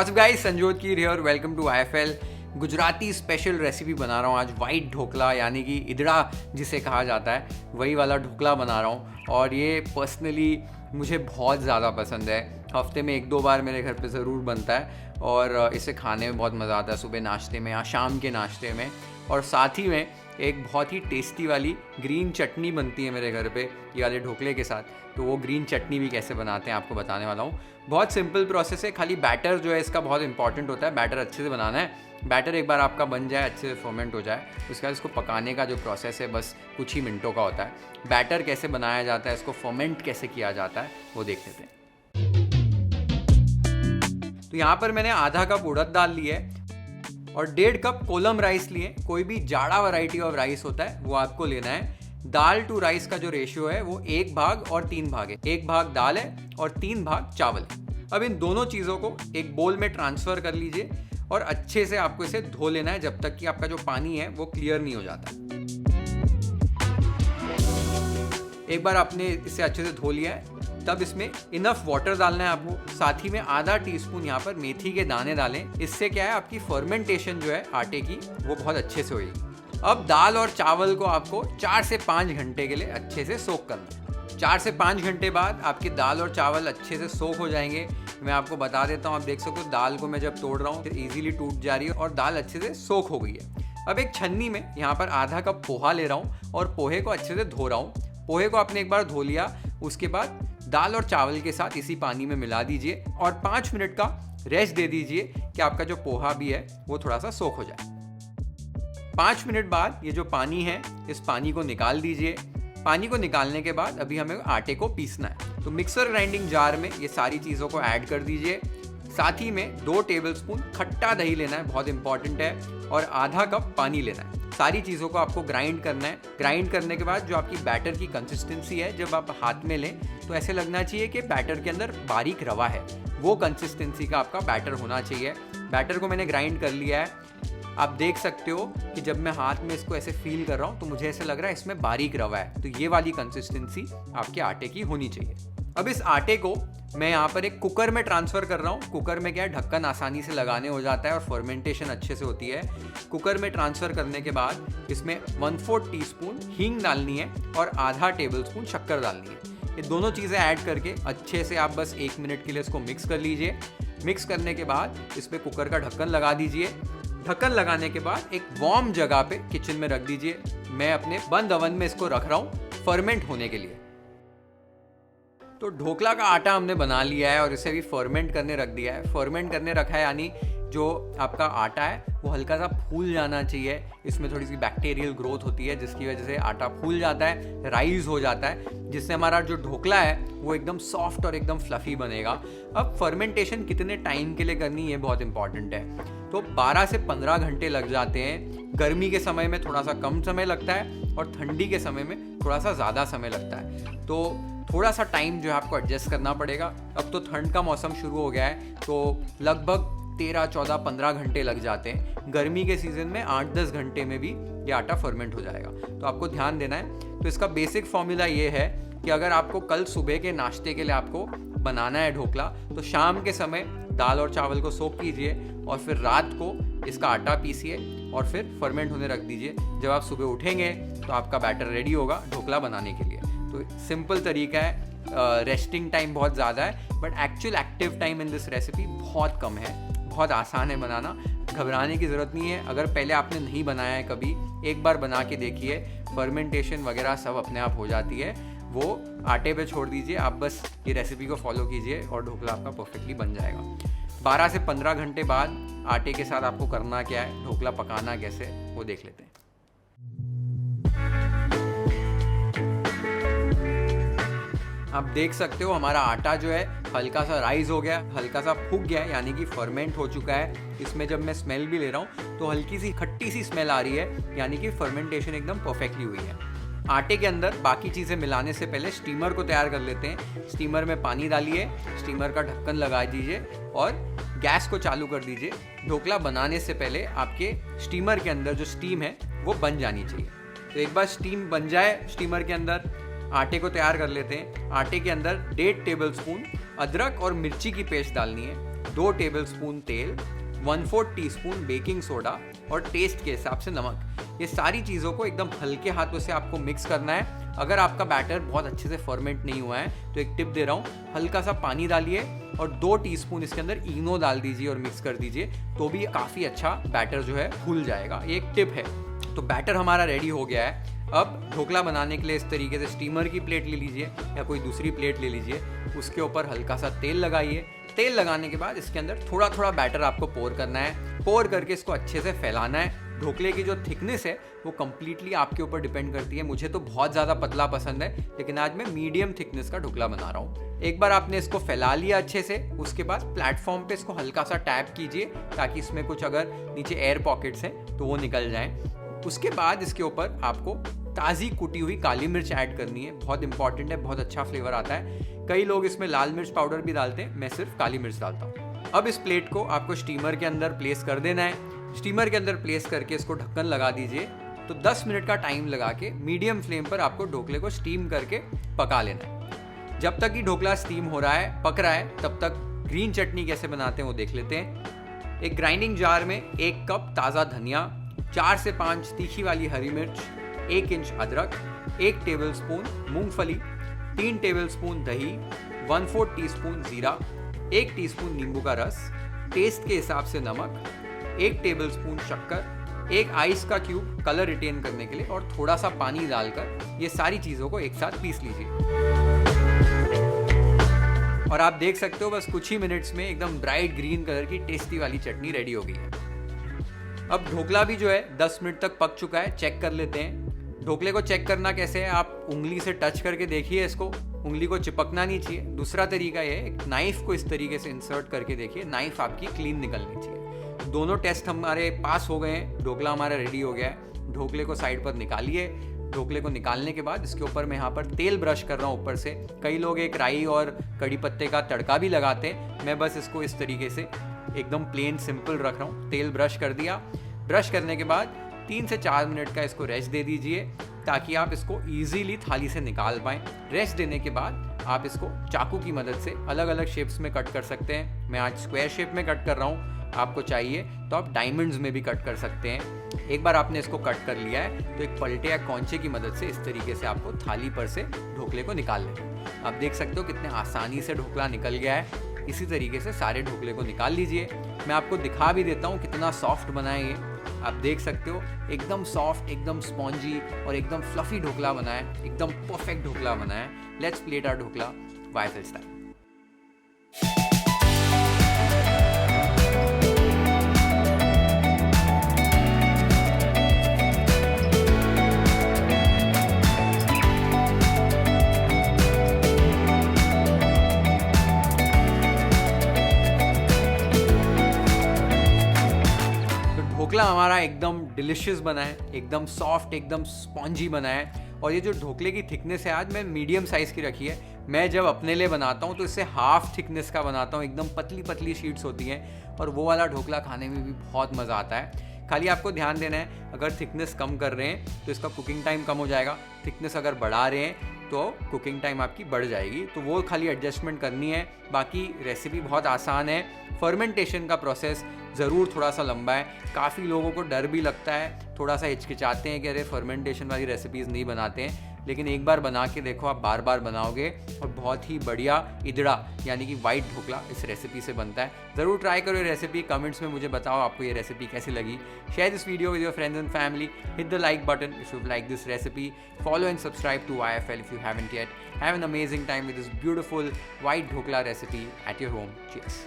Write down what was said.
WhatsApp guys, Sanjyot Keer here, welcome to IFL। Gujarati special recipe बना रहा हूँ आज। वाइट ढोकला यानी कि इदड़ा जिसे कहा जाता है, वही वाला ढोकला बना रहा हूँ। और ये पर्सनली मुझे बहुत ज़्यादा पसंद है। हफ्ते में 1-2 बार मेरे घर पे ज़रूर बनता है और इसे खाने में बहुत मज़ा आता है, सुबह नाश्ते में या शाम के नाश्ते में। और साथ ही में एक बहुत ही टेस्टी वाली ग्रीन चटनी बनती है मेरे घर पे ये वाले ढोकले के साथ। तो वो ग्रीन चटनी भी कैसे बनाते हैं आपको बताने वाला हूँ। बहुत सिंपल प्रोसेस है, खाली बैटर जो है इसका बहुत इंपॉर्टेंट होता है। बैटर अच्छे से बनाना है। बैटर एक बार आपका बन जाए, अच्छे से फर्मेंट हो जाए, उसके बाद इसको पकाने का जो प्रोसेस है बस कुछ ही मिनटों का होता है। बैटर कैसे बनाया जाता है, इसको फर्मेंट कैसे किया जाता है, वो देख लेते हैं। तो यहाँ पर मैंने आधा कप उड़द दाल ली है और 1.5 कप कोलम राइस लिए। कोई भी जाड़ा वैरायटी ऑफ राइस होता है वो आपको लेना है। दाल टू राइस का जो रेशियो है वो 1 भाग और 3 भाग है। 1 भाग दाल है और 3 भाग चावल है। अब इन दोनों चीज़ों को एक बोल में ट्रांसफ़र कर लीजिए और अच्छे से आपको इसे धो लेना है जब तक कि आपका जो पानी है वो क्लियर नहीं हो जाता। एक बार आपने इसे अच्छे से धो लिया है, तब इसमें इनफ वाटर डालना है आपको। साथ ही में आधा टीस्पून यहाँ पर मेथी के दाने डालें। इससे क्या है, आपकी फर्मेंटेशन जो है आटे की वो बहुत अच्छे से होगी। अब दाल और चावल को आपको 4 से 5 घंटे के लिए अच्छे से सोक करना है। 4 से 5 घंटे बाद आपकी दाल और चावल अच्छे से सोक हो जाएंगे। मैं आपको बता देता हूँ, आप देख सकते हो दाल को मैं जब तोड़ रहा हूँ तो ईजिली टूट जा रही है और दाल अच्छे से सोक हो गई है। अब एक छन्नी में यहाँ पर आधा कप पोहा ले रहा हूँ और पोहे को अच्छे से धो रहा हूँ। पोहे को आपने एक बार धो लिया, उसके बाद दाल और चावल के साथ इसी पानी में मिला दीजिए और 5 मिनट का रेस्ट दे दीजिए कि आपका जो पोहा भी है वो थोड़ा सा सोख हो जाए। 5 मिनट बाद ये जो पानी है, इस पानी को निकाल दीजिए। पानी को निकालने के बाद अभी हमें आटे को पीसना है। तो मिक्सर ग्राइंडिंग जार में ये सारी चीज़ों को ऐड कर दीजिए। साथ ही में 2 टेबलस्पून खट्टा दही लेना है, बहुत इंपॉर्टेंट है, और आधा कप पानी लेना है। सारी चीज़ों को आपको ग्राइंड करना है। ग्राइंड करने के बाद जो आपकी बैटर की कंसिस्टेंसी है, जब आप हाथ में लें तो ऐसे लगना चाहिए कि बैटर के अंदर बारीक रवा है। वो कंसिस्टेंसी का आपका बैटर होना चाहिए। बैटर को मैंने ग्राइंड कर लिया है। आप देख सकते हो कि जब मैं हाथ में इसको ऐसे फील कर रहा हूँ तो मुझे ऐसे लग रहा है इसमें बारीक रवा है। तो ये वाली कंसिस्टेंसी आपके आटे की होनी चाहिए। अब इस आटे को मैं यहाँ पर एक कुकर में ट्रांसफ़र कर रहा हूँ। कुकर में क्या है, ढक्कन आसानी से लगाने हो जाता है और फर्मेंटेशन अच्छे से होती है। कुकर में ट्रांसफ़र करने के बाद इसमें 1/4 टीस्पून हींग डालनी है और आधा टेबलस्पून शक्कर डालनी है। ये दोनों चीज़ें ऐड करके अच्छे से आप बस 1 मिनट के लिए इसको मिक्स कर लीजिए। मिक्स करने के बाद इस पर कुकर का ढक्कन लगा दीजिए। ढक्कन लगाने के बाद एक वार्म जगह पे किचन में रख दीजिए। मैं अपने बंद ओवन में इसको रख रहा हूँ फर्मेंट होने के लिए। तो ढोकला का आटा हमने बना लिया है और इसे भी फर्मेंट करने रख दिया है। फर्मेंट करने रखा है यानी जो आपका आटा है वो हल्का सा फूल जाना चाहिए। इसमें थोड़ी सी बैक्टीरियल ग्रोथ होती है जिसकी वजह से आटा फूल जाता है, राइज हो जाता है, जिससे हमारा जो ढोकला है वो एकदम सॉफ्ट और एकदम फ्लफी बनेगा। अब फर्मेंटेशन कितने टाइम के लिए करनी है बहुत इंपॉर्टेंट है। तो 12 से 15 घंटे लग जाते हैं। गर्मी के समय में थोड़ा सा कम समय लगता है और ठंडी के समय में थोड़ा सा ज़्यादा समय लगता है। तो थोड़ा सा टाइम जो है आपको एडजस्ट करना पड़ेगा। अब तो ठंड का मौसम शुरू हो गया है तो लगभग 13, 14, 15 घंटे लग जाते हैं। गर्मी के सीज़न में 8-10 घंटे में भी ये आटा फर्मेंट हो जाएगा। तो आपको ध्यान देना है। तो इसका बेसिक फॉर्मूला ये है कि अगर आपको कल सुबह के नाश्ते के लिए आपको बनाना है ढोकला, तो शाम के समय दाल और चावल को सोक कीजिए और फिर रात को इसका आटा पीसिए और फिर फर्मेंट होने रख दीजिए। जब आप सुबह उठेंगे तो आपका बैटर रेडी होगा ढोकला बनाने के लिए। तो सिंपल तरीका है। रेस्टिंग टाइम बहुत ज़्यादा है but actual active time in this recipe बहुत कम है। बहुत आसान है बनाना, घबराने की ज़रूरत नहीं है। अगर पहले आपने नहीं बनाया है कभी, एक बार बना के देखिए। फर्मेंटेशन वगैरह सब अपने आप हो जाती है। वो आटे पे छोड़ दीजिए, आप बस ये रेसिपी को फॉलो कीजिए और ढोकला आपका परफेक्टली बन जाएगा। 12 से 15 घंटे बाद आटे के साथ आपको करना क्या है, ढोकला पकाना कैसे, वो देख लेते हैं। आप देख सकते हो हमारा आटा जो है हल्का सा राइज हो गया, हल्का सा फूक गया है, यानी कि फर्मेंट हो चुका है। इसमें जब मैं स्मेल भी ले रहा हूँ तो हल्की सी खट्टी सी स्मेल आ रही है, यानी कि फर्मेंटेशन एकदम परफेक्टली हुई है। आटे के अंदर बाकी चीज़ें मिलाने से पहले स्टीमर को तैयार कर लेते हैं। स्टीमर में पानी डालिए, स्टीमर का ढक्कन लगा दीजिए और गैस को चालू कर दीजिए। ढोकला बनाने से पहले आपके स्टीमर के अंदर जो स्टीम है वो बन जानी चाहिए। तो एक बार स्टीम बन जाए स्टीमर के अंदर, आटे को तैयार कर लेते हैं। आटे के अंदर 1.5 टेबलस्पून अदरक और मिर्ची की पेस्ट डालनी है। 2 टेबलस्पून तेल, 1/4 टीस्पून बेकिंग सोडा और टेस्ट के हिसाब से नमक। ये सारी चीज़ों को एकदम हल्के हाथों से आपको मिक्स करना है। अगर आपका बैटर बहुत अच्छे से फर्मेंट नहीं हुआ है तो एक टिप दे रहा हूँ, हल्का सा पानी डालिए और 2 टीस्पून इसके अंदर इनो डाल दीजिए और मिक्स कर दीजिए, तो भी काफ़ी अच्छा बैटर जो है फूल जाएगा। ये एक टिप है। तो बैटर हमारा रेडी हो गया है। अब ढोकला बनाने के लिए इस तरीके से स्टीमर की प्लेट ले लीजिए या कोई दूसरी प्लेट ले लीजिए, उसके ऊपर हल्का सा तेल लगाइए। तेल लगाने के बाद इसके अंदर थोड़ा थोड़ा बैटर आपको पोर करना है। पोर करके इसको अच्छे से फैलाना है। ढोकले की जो थिकनेस है वो कम्प्लीटली आपके ऊपर डिपेंड करती है। मुझे तो बहुत ज़्यादा पतला पसंद है, लेकिन आज मैं मीडियम थिकनेस का ढोकला बना रहा हूँ। एक बार आपने इसको फैला लिया अच्छे से, उसके बाद प्लेटफॉर्म पे इसको हल्का सा टैप कीजिए ताकि इसमें कुछ अगर नीचे एयर पॉकेट्स हैं तो वो निकल जाएं। उसके बाद इसके ऊपर आपको ताज़ी कुटी हुई काली मिर्च ऐड करनी है। बहुत इंपॉर्टेंट है, बहुत अच्छा फ्लेवर आता है। कई लोग इसमें लाल मिर्च पाउडर भी डालते हैं, मैं सिर्फ काली मिर्च डालता हूँ। अब इस प्लेट को आपको स्टीमर के अंदर प्लेस कर देना है। स्टीमर के अंदर प्लेस करके इसको ढक्कन लगा दीजिए। तो 10 मिनट का टाइम लगा के मीडियम फ्लेम पर आपको ढोकले को स्टीम करके पका लेना है। जब तक कि ढोकला स्टीम हो रहा है, पक रहा है, तब तक ग्रीन चटनी कैसे बनाते हैं वो देख लेते हैं। एक ग्राइंडिंग जार में 1 कप ताज़ा धनिया, 4 से 5 तीखी वाली हरी मिर्च, 1 इंच अदरक, 1 टेबलस्पून मूंगफली, 3 टेबलस्पून दही, 1/4 टीस्पून जीरा, 1 टीस्पून नींबू का रस, टेस्ट के हिसाब से नमक, 1 टेबलस्पून शक्कर, 1 आइस का क्यूब कलर रिटेन करने के लिए और थोड़ा सा पानी डालकर ये सारी चीज़ों को एक साथ पीस लीजिए। और आप देख सकते हो बस कुछ ही मिनट्स में एकदम ब्राइट ग्रीन कलर की टेस्टी वाली चटनी रेडी हो गई है। अब ढोकला भी जो है 10 मिनट तक पक चुका है, चेक कर लेते हैं। ढोकले को चेक करना कैसे है, आप उंगली से टच करके देखिए इसको, उंगली को चिपकना नहीं चाहिए। दूसरा तरीका ये है, एक नाइफ को इस तरीके से इंसर्ट करके देखिए, नाइफ आपकी क्लीन निकलनी चाहिए। दोनों टेस्ट हमारे पास हो गए हैं, ढोकला हमारा रेडी हो गया है। ढोकले को साइड पर निकालिए। ढोकले को निकालने के बाद इसके ऊपर मैं यहाँ पर तेल ब्रश कर रहा हूँ ऊपर से। कई लोग एक राई और कड़ी पत्ते का तड़का भी लगाते हैं, मैं बस इसको इस तरीके से एकदम प्लेन सिंपल रख रहा हूँ। तेल ब्रश कर दिया। ब्रश करने के बाद 3 से 4 मिनट का इसको रेस्ट दे दीजिए ताकि आप इसको ईजीली थाली से निकाल पाएँ। रेस्ट देने के बाद आप इसको चाकू की मदद से अलग अलग शेप्स में कट कर सकते हैं। मैं आज स्क्वायर शेप में कट कर रहा हूँ, आपको चाहिए तो आप डायमंड्स में भी कट कर सकते हैं। एक बार आपने इसको कट कर लिया है तो एक पलटे या कौंचे की मदद से इस तरीके से आपको थाली पर से ढोकले को निकाल लेना। आप देख सकते हो कितने आसानी से ढोकला निकल गया है। इसी तरीके से सारे ढोकले को निकाल लीजिए। मैं आपको दिखा भी देता हूँ कितना सॉफ्ट बना है ये। आप देख सकते हो एकदम सॉफ्ट, एकदम स्पॉन्जी और एकदम फ्लफी ढोकला बना है, एकदम परफेक्ट ढोकला बना है। Let's plate our dhokla YFL style. Dhokla हमारा एकदम डिलिशियस बना है, एकदम सॉफ्ट, एकदम स्पॉन्जी बना है। और ये जो ढोकले की थिकनेस है, आज मैं मीडियम साइज़ की रखी है। मैं जब अपने लिए बनाता हूँ तो इससे हाफ थिकनेस का बनाता हूँ, एकदम पतली पतली शीट्स होती हैं और वो वाला ढोकला खाने में भी बहुत मज़ा आता है। खाली आपको ध्यान देना है, अगर थिकनेस कम कर रहे हैं तो इसका कुकिंग टाइम कम हो जाएगा। थिकनेस अगर बढ़ा रहे हैं तो कुकिंग टाइम आपकी बढ़ जाएगी, तो वो खाली एडजस्टमेंट करनी है। बाकी रेसिपी बहुत आसान है। फर्मेंटेशन का प्रोसेस ज़रूर थोड़ा सा लंबा है। काफ़ी लोगों को डर भी लगता है, थोड़ा सा हिचकिचाते हैं कि अरे फर्मेंटेशन वाली रेसिपीज़ नहीं बनाते हैं, लेकिन एक बार बना के देखो, आप बार बार बनाओगे और बहुत ही बढ़िया इदड़ा यानी कि वाइट ढोकला इस रेसिपी से बनता है। ज़रूर ट्राई करो ये रेसिपी। कमेंट्स में मुझे बताओ आपको ये रेसिपी कैसी लगी। Share this video with your friends and family. Hit the like button if you like this recipe. Follow and subscribe to YFL if you haven't yet. Have an amazing time with this beautiful white dhokla recipe at your home. Cheers.